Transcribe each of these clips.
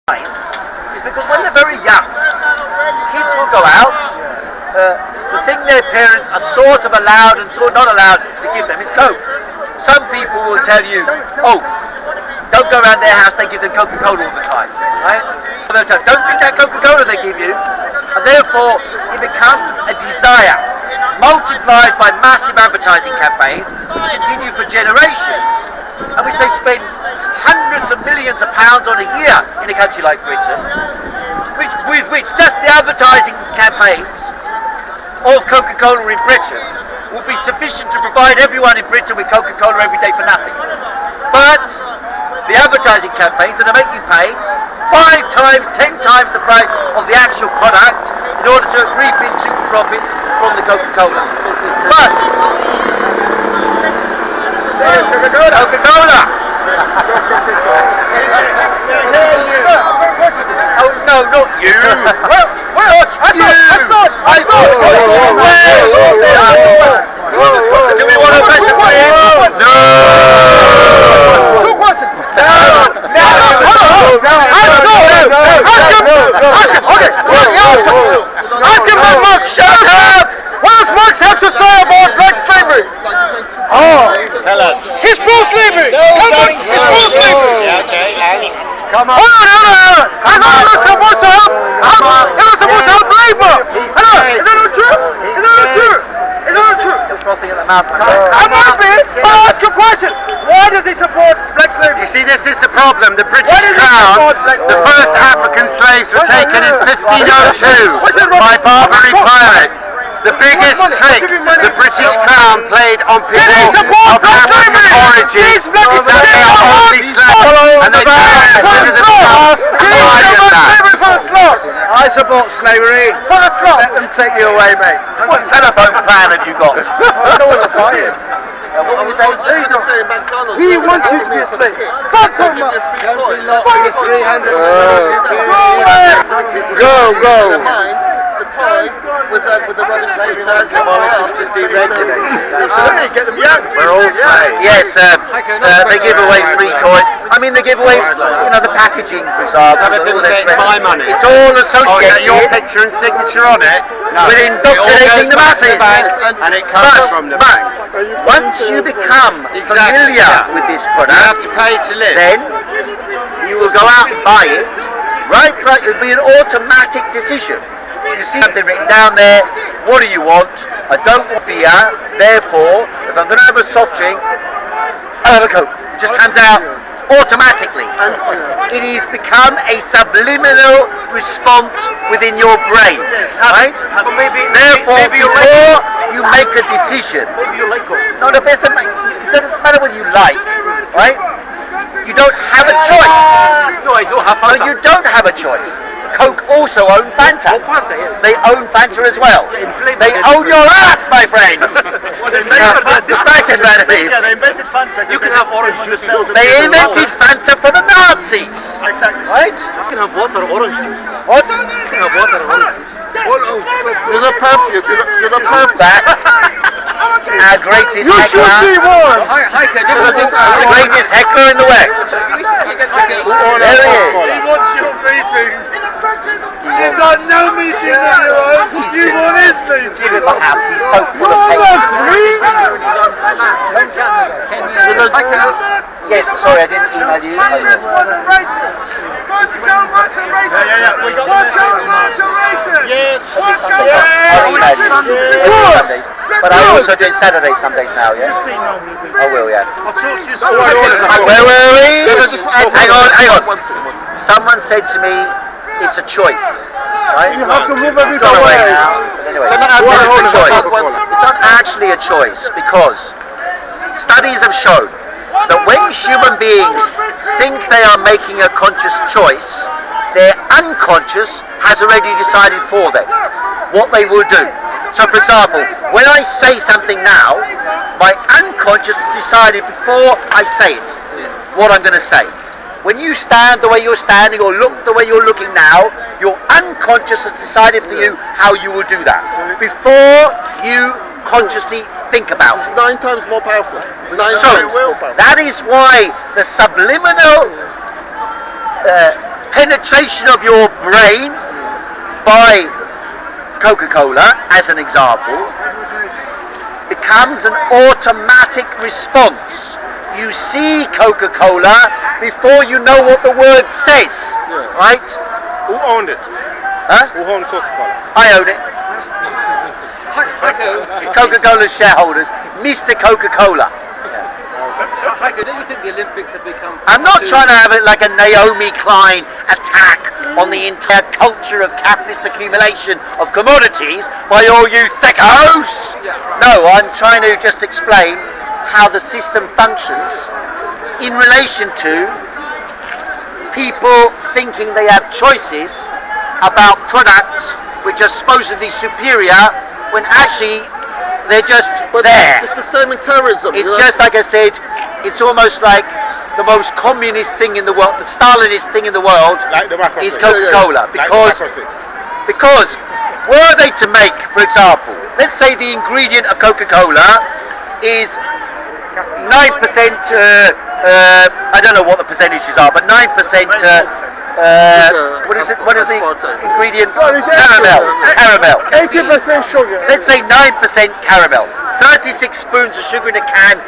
is because when they're very young, kids will go out. The thing their parents are sort of allowed and sort of not allowed to give them is Coke. Some people will tell you, oh, don't go around their house, they give them Coca-Cola all the time, right? They'll tell you, don't drink that Coca-Cola they give you, and therefore it becomes a desire, multiplied by massive advertising campaigns, which continue for generations, and which they spend hundreds of millions of pounds on a year in a country like Britain, with which just the advertising campaigns of Coca-Cola in Britain will be sufficient to provide everyone in Britain with Coca-Cola every day for nothing. But the advertising campaigns are to make you pay 5 times, 10 times the price of the actual product in order to reap in super profits from the Coca-Cola. But there's Coca-Cola! Coca-Cola! Oh no, not you! I thought. Do we want a recipe? No! 2 questions! Ask him about Marx! Shut up! What does Marx have to say about black slavery? Oh, tell us. He's pro-slavery! He's pro-slavery! Yeah, okay, come on. Hold on. I thought it was supposed to help. It was supposed to help labor. Is that not true? Is that not true? Is that not true? You're frothing at the mouth. I might be, but I'll ask you a question. Why does he support black slavery? You see, this is the problem. The British Crown, the first African slaves were taken in 1502 by Barbary pirates. The biggest trick the British Crown played on people of African origin is that they are only slaves and they live in the past I support slavery. For the slot. Let them take you away, mate. What telephone plan have you got? I don't want to buy it. He wants you to be a slave. Fuck him up. Go. The toys with the rubbish slaves. Just deregulate. Absolutely, get them young. We're all slaves. Yes, they give away free toys. I mean, they give away, the packaging, for example. Some people say it's my money. It's all associated your picture and signature on it. with indoctrinating the masses. And it comes from the bank. Once you become familiar with this product, you have to pay to live. Then you will go out and buy it. Right, it'll be an automatic decision. You see something written down there, what do you want? I don't want beer, therefore, if I'm going to have a soft drink, I'll have a Coke. It just comes out automatically. And it has become a subliminal response within your brain, right? Therefore, before you make a decision, no, it doesn't matter whether you like, right? You don't have a choice. No, you don't have a choice. Coke also own Fanta. They own Fanta as well. They own your ass, my friend. They invented Fanta. You can have orange juice. They invented Fanta for the Nazis. Exactly. Right? You can have water or orange juice. What? You can have water or orange juice. You're the perfect. You're the perfect. Our greatest heckler. The greatest heckler in the West. There he is. He wants your meeting. You've got no meeting on your own. You want his meeting. Give him a hand. He's so full of hate. Yes, sorry, I didn't email you. Francis wasn't racist. Coca-Cola wasn't racist. Yeah. We got Coca-Cola wasn't racist. Yes. Sundays. But I also do it Saturdays, Sundays now, yeah? I will, yeah. I'll talk to you Where were we? Hang on. Someone said to me, it's a choice. Right? You have to move everything away away. now. But anyway, it's a choice. It's not actually a choice because studies have shown that when human beings think they are making a conscious choice, their unconscious has already decided for them what they will do. So for example, when I say something now, my unconscious decided before I say it what I'm going to say. When you stand the way you're standing or look the way you're looking now, your unconscious has decided for you how you will do that before you consciously think about it. 9 times more powerful. That is why the subliminal penetration of your brain by Coca-Cola, as an example, becomes an automatic response. You see Coca-Cola before you know what the word says, right? Who owned it? Huh? Who owned Coca-Cola? I own it. Coca-Cola's shareholders, Mr. Coca-Cola. Heiko, don't you think the Olympics have become... I'm not trying to have it like a Naomi Klein attack on the entire culture of capitalist accumulation of commodities by all you thickos. No, I'm trying to just explain how the system functions in relation to people thinking they have choices about products which are supposedly superior when actually they're just there. It's the same in terrorism. It's just like I said, it's almost like the most communist thing in the world, the Stalinist thing in the world Like democracy. is Coca-Cola. Like democracy. Because were they to make, for example, let's say the ingredient of Coca-Cola is 9%, I don't know what the percentages are, but 9%, what is it? What is the ingredient? Caramel. 80% sugar. Let's say 9% caramel. 36 spoons of sugar in a can of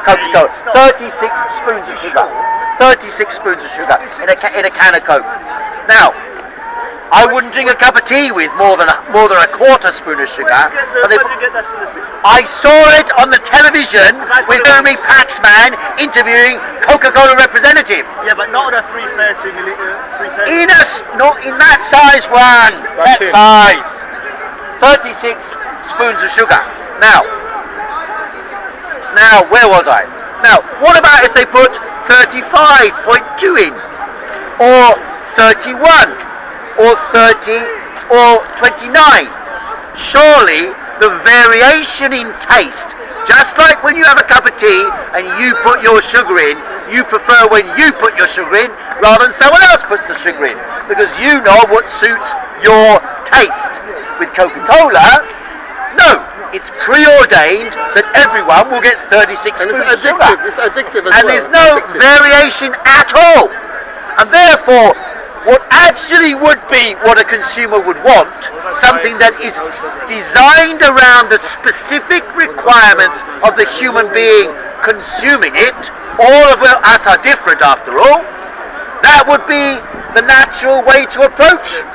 Coca-Cola. 36 spoons of sugar. 36 spoons of sugar in a can of Coke. Now, I wouldn't drink a cup of tea with more than a quarter spoon of sugar. Where did you get that statistic? I saw it on the television with Jeremy Paxman interviewing Coca-Cola representative. Yeah, but not on a 330 milliliter. Not in that size one. That size. 36 spoons of sugar. Now, where was I? Now, what about if they put 35.2 in, or 31, or 30, or 29? Surely the variation in taste, just like when you have a cup of tea and you put your sugar in, you prefer when you put your sugar in rather than someone else puts the sugar in, because you know what suits your taste. With Coca-Cola, no, it's preordained that everyone will get 36 spoons of sugar. It's addictive as And well. there's no variation at all. And therefore, what actually would be what a consumer would want, something that is designed around the specific requirements of the human being consuming it, all of us are different after all, that would be the natural way to approach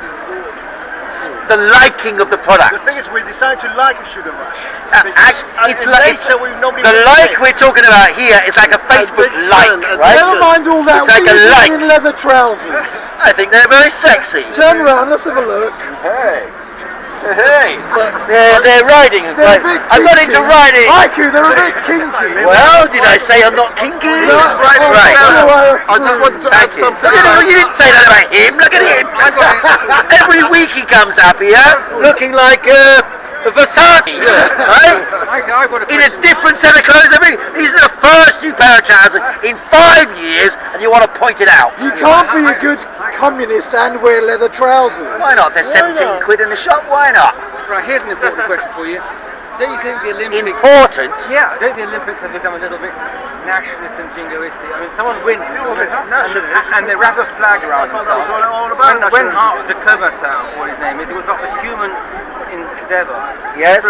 the liking of the product. The thing is, we decided to like a sugar rush. The like we're talking about here is like a Facebook like, right? Never mind all that. It's like a like. In leather trousers. I think they're very sexy. Turn around, let's have a look. Hey, they're riding. I'm not into riding. Heiko, they're a bit kinky. Well, did I say I'm not kinky? Right. I just wanted to add something. You didn't say that about him. Look at him. Every week he comes up here looking like Versace, right? In a different set of clothes every. These are the first new pair of trousers in 5 years, and you want to point it out. You can't be a good communist and wear leather trousers. Why not? They're 17 quid in the shop. Why not? Right, here's an important question for you. Don't you think the Olympics... Important? Yeah, don't the Olympics have become a little bit nationalist and jingoistic? I mean, someone wins and they wrap a flag around themselves. When the Kovacs, what his name is, it was about the human endeavour. Yes.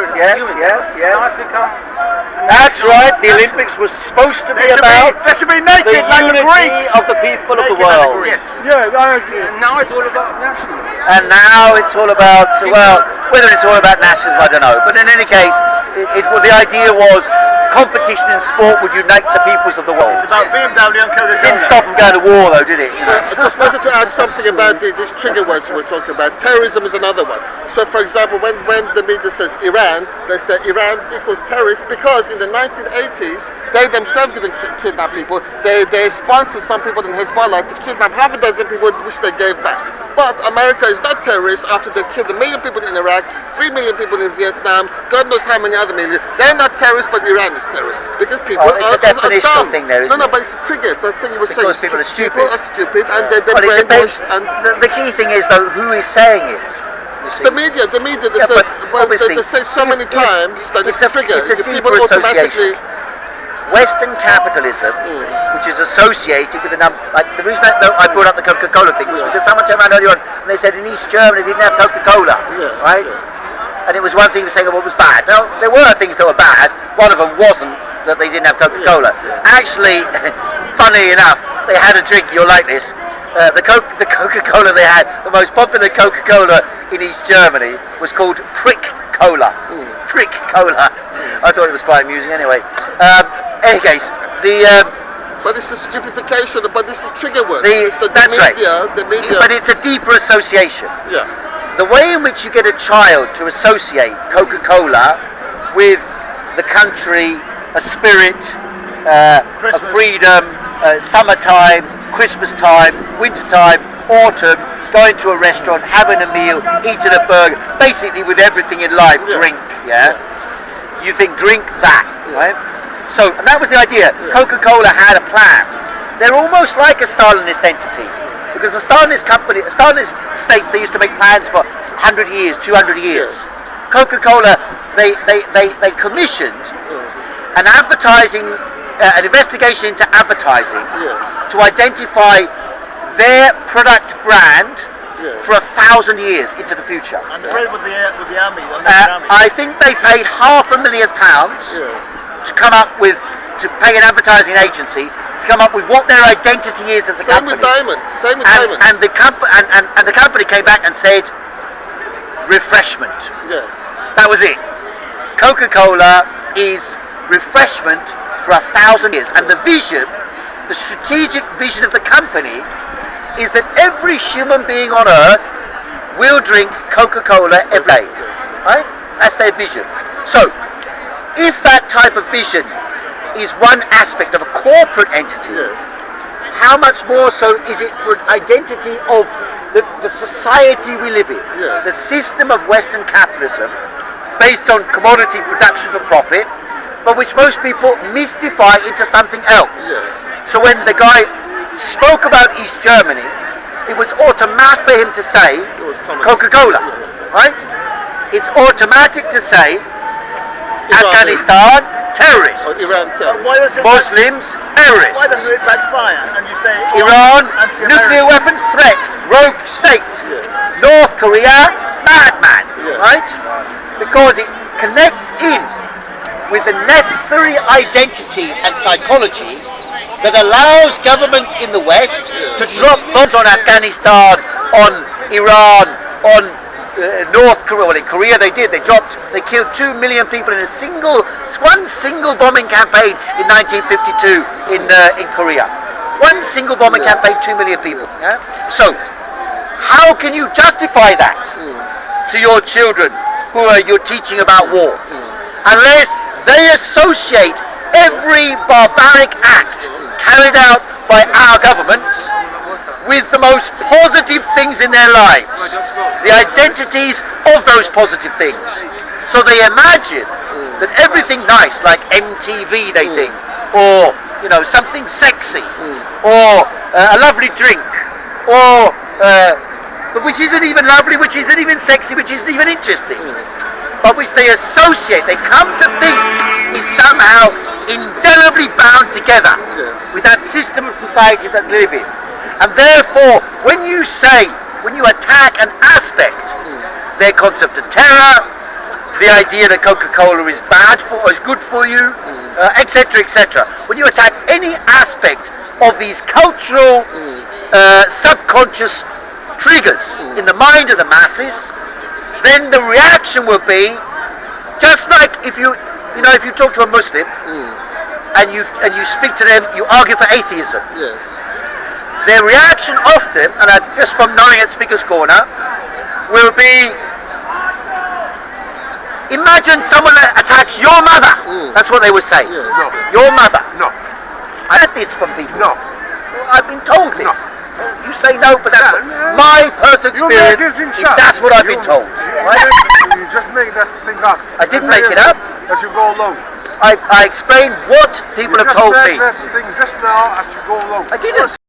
That's right, the Olympics was supposed to be about They should be naked the like the unity Greeks. of the people of the world. Yes. Yeah, I agree. And now it's all about nationalism. And now it's all about, well, whether it's all about nationalism, I don't know. But in any case, the idea was competition in sport would unite the peoples of the world. It's about BMW and Coca-Cola. Didn't stop them going to war though, did it? You know? I just wanted to add something about these trigger words we're talking about. Terrorism is another one. So, for example, when the media says Iran, they say Iran equals terrorist because in the 1980s, they themselves didn't kidnap people. They sponsored some people in Hezbollah to kidnap half a dozen people, which they gave back. But America is not terrorist after they killed 1 million people in Iraq, 3 million people in Vietnam, God knows how many other millions. They're not terrorists, but Iran is terrorist. Because people it's are a definitional dumb. thing there, isn't No, it? but it's a trigger. The thing you were Because saying. people are stupid. People are stupid and they're Well, it depends. brainwashed. And The key thing is though, who is saying it? You see? the media that Yeah, says, but obviously, they say so many times that it's a trigger. It's a The people deeper automatically. association. Western capitalism, which is associated with the number. Like, the reason I brought up the Coca-Cola thing was because someone turned around earlier on and they said in East Germany they didn't have Coca-Cola, right? And it was one thing saying what was bad. Now there were things that were bad. One of them wasn't that they didn't have Coca-Cola. Actually, funnily enough, they had a drink. You'll like this. The Coca-Cola they had, the most popular Coca-Cola in East Germany was called Prick Cola. Prick Cola. I thought it was quite amusing anyway. Any case, but it's the stupefaction, but it's the trigger word. That's right. The media. But it's a deeper association. Yeah. The way in which you get a child to associate Coca-Cola with the country, a spirit, a freedom, summertime, Christmas time, winter time, autumn, going to a restaurant, having a meal, eating a burger, basically with everything in life, drink, You think drink that, right? So, and that was the idea. Coca-Cola had a plan. They're almost like a Stalinist entity, because the Stalinist states, they used to make plans for 100 years, 200 years. Coca-Cola, they commissioned an advertising, an investigation into advertising to identify their product brand for 1,000 years into the future. And with the army. I think they paid £500,000 to come up with, to pay an advertising agency to come up with what their identity is as a company. Same with diamonds. And the company came back and said, refreshment. Yes. That was it. Coca-Cola is refreshment for 1,000 years. And the vision, the strategic vision of the company, is that every human being on earth will drink Coca-Cola every day. Right? That's their vision. So, if that type of vision is one aspect of a corporate entity, how much more so is it for an identity of the society we live in? The system of Western capitalism, based on commodity production for profit, but which most people mystify into something else. So when the guy spoke about East Germany, it was automatic for him to say Coca-Cola, right? It's automatic to say Afghanistan, terrorists. Iran, Muslims, terrorists. Why doesn't it backfire? And you say Iran, nuclear weapons threat, rogue state. North Korea, madman, right? Because it connects in with the necessary identity and psychology that allows governments in the West to drop bombs on Afghanistan, on Iran, on North Korea. Well, in Korea they did. They killed 2 million people in one single bombing campaign in 1952 in Korea. One single bombing campaign, 2 million people. So, how can you justify that to your children who you're teaching about war, unless they associate every barbaric act carried out by our governments with the most positive things in their lives, the identities of those positive things. So they imagine that everything nice, like MTV, they think, or something sexy, or a lovely drink, or but which isn't even lovely, which isn't even sexy, which isn't even interesting, but which they associate, they come to think is somehow indelibly bound together with that system of society that they live in. And therefore, when you attack an aspect, their concept of terror, the idea that Coca-Cola is good for you, etc., etc. When you attack any aspect of these cultural, subconscious triggers in the mind of the masses, then the reaction will be just like if you talk to a Muslim and you speak to them, you argue for atheism. Their reaction often, and just from knowing at Speaker's Corner, will be, imagine someone attacks your mother. That's what they would say. No. Your mother. No. I heard this from people. No. I've been told this. No. You say no, but that's my personal experience. That's what I've been told. Right? You just make that thing up. I didn't make it up. As you go along. I explained what people have told me. You just make that thing just now as you go along. I didn't.